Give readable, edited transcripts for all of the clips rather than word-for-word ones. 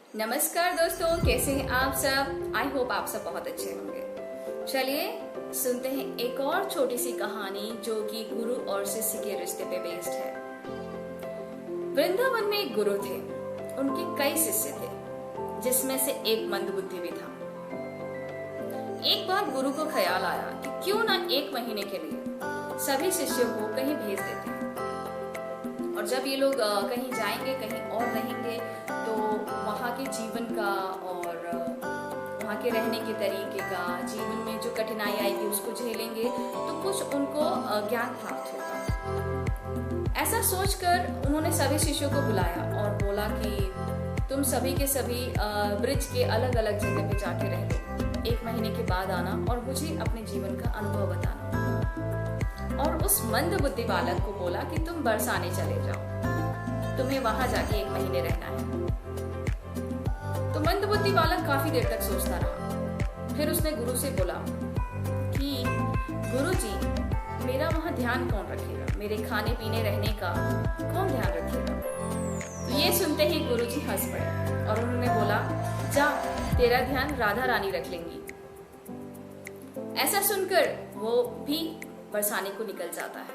नमस्कार दोस्तों, कैसे हैं आप सब। आई होप आप सब बहुत अच्छे होंगे। चलिए सुनते हैं एक और छोटी सी कहानी जो कि गुरु और शिष्य के रिश्ते पे बेस्ड है। वृंदावन में एक गुरु थे, उनके कई शिष्य थे, जिसमें से एक मंदबुद्धि भी था। एक बार गुरु को ख्याल आया कि क्यों ना 1 महीने के लिए सभी शिष्यों को कहीं भेज देते हैं, और जब ये लोग कहीं जाएंगे, कहीं और रहेंगे, तो वहाँ के जीवन का और वहाँ के रहने के तरीके का, जीवन में जो कठिनाई आएगी उसको झेलेंगे, तो कुछ उनको ज्ञान प्राप्त होगा। ऐसा सोचकर उन्होंने सभी शिष्यों को बुलाया और बोला कि तुम सभी के सभी ब्रिज के अलग अलग जगह पे जाके रह लो, 1 महीने के बाद आना और मुझे अपने जीवन का अनुभव बताना। और उस मंद बुद्धि बालक को बोला कि तुम बरसाने चले जाओ, तुम्हें वहां जाके 1 महीने रहना है। तो मंद बुद्धि बालक काफी देर तक सोचता रहा। फिर उसने गुरु से बोला कि गुरु जी, मेरा वहां ध्यान कौन रखेगा, मेरे खाने पीने रहने का कौन ध्यान रखेगा। तो ये सुनते ही गुरु जी हंस पड़े और उन्होंने बोला, जा, तेरा ध्यान राधा रानी रख लेंगी। ऐसा सुनकर वो भी बरसाने को निकल जाता है।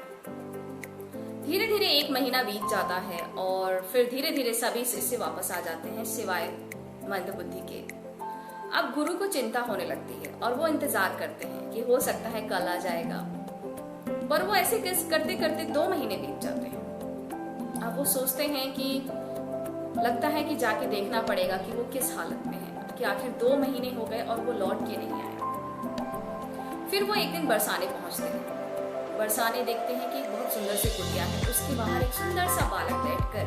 धीरे धीरे 1 महीना बीत जाता है और फिर धीरे धीरे सभी शिष्य वापस आ जाते हैं, सिवाय मंदबुद्धि के। अब गुरु को चिंता होने लगती है और वो इंतजार करते हैं कि हो सकता है कल आ जाएगा, पर वो ऐसे करते करते 2 महीने बीत जाते हैं। अब वो सोचते हैं कि लगता है कि जाके देखना पड़ेगा कि वो किस हालत में है, कि आखिर 2 महीने हो गए और वो लौट के नहीं आया। फिर वो एक दिन बरसाने पहुंचते हैं। बरसाने देखते हैं कि एक बहुत सुंदर सी कुटिया है, उसके बाहर एक सुंदर सा बालक बैठकर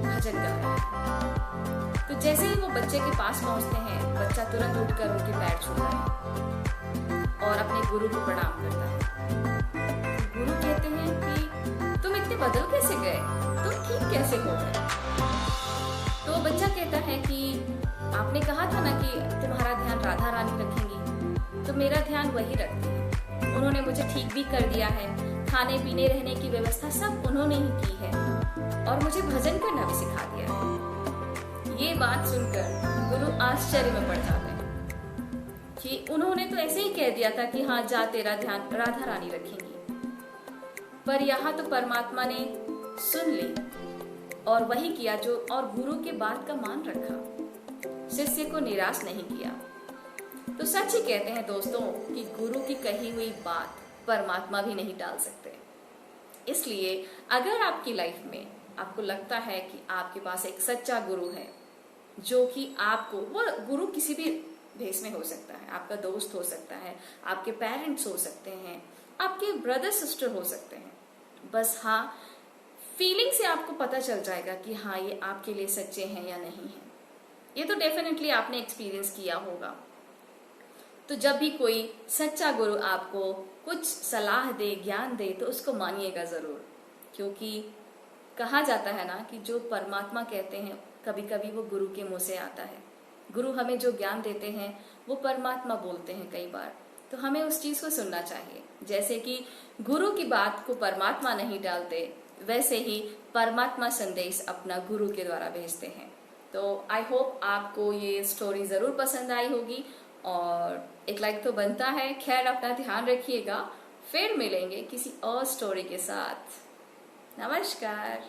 भजन गा रहा है। तो जैसे ही वो बच्चे के पास पहुंचते हैं, बच्चा तुरंत उठकर उनके पैर छूता है और अपने गुरु को प्रणाम करता है। गुरु कहते हैं कि तुम इतने बदल कैसे गए, तुम ठीक कैसे हो गए। तो वो बच्चा कहता है कि आपने कहा था ना कि तुम्हारा ध्यान राधा रानी रखेंगी, तो मेरा ध्यान वही रखती है। उन्होंने मुझे ठीक भी कर दिया है, खाने पीने रहने की व्यवस्था सब उन्होंने ही की है और मुझे भजन करना भी सिखा दिया है। ये बात सुनकर गुरु आश्चर्य में पड़ जाते हैं कि उन्होंने तो ऐसे ही कह दिया था कि हाँ जा, तेरा ध्यान राधा रानी रखेंगी, पर यहाँ तो परमात्मा ने सुन ली और वही किया जो, और गुरु के बात का मान रखा, शिष्य को निराश नहीं किया। तो सच ही कहते हैं दोस्तों कि गुरु की कही हुई बात परमात्मा भी नहीं टाल सकते। इसलिए अगर आपकी लाइफ में आपको लगता है कि आपके पास एक सच्चा गुरु है, जो कि आपको, वो गुरु किसी भी भेष में हो सकता है, आपका दोस्त हो सकता है, आपके पेरेंट्स हो सकते हैं, आपके ब्रदर सिस्टर हो सकते हैं, बस हाँ फीलिंग से आपको पता चल जाएगा कि हाँ ये आपके लिए सच्चे हैं या नहीं है। ये तो डेफिनेटली आपने एक्सपीरियंस किया होगा। तो जब भी कोई सच्चा गुरु आपको कुछ सलाह दे, ज्ञान दे, तो उसको मानिएगा जरूर, क्योंकि कहा जाता है ना कि जो परमात्मा कहते हैं कभी कभी वो गुरु के मुंह से आता है। गुरु हमें जो ज्ञान देते हैं वो परमात्मा बोलते हैं कई बार, तो हमें उस चीज को सुनना चाहिए। जैसे कि गुरु की बात को परमात्मा नहीं डालते, वैसे ही परमात्मा संदेश अपना गुरु के द्वारा भेजते हैं। तो आई होप आपको ये स्टोरी जरूर पसंद आई होगी और एक लाइक तो बनता है। खैर, अपना ध्यान रखिएगा, फिर मिलेंगे किसी और स्टोरी के साथ। नमस्कार।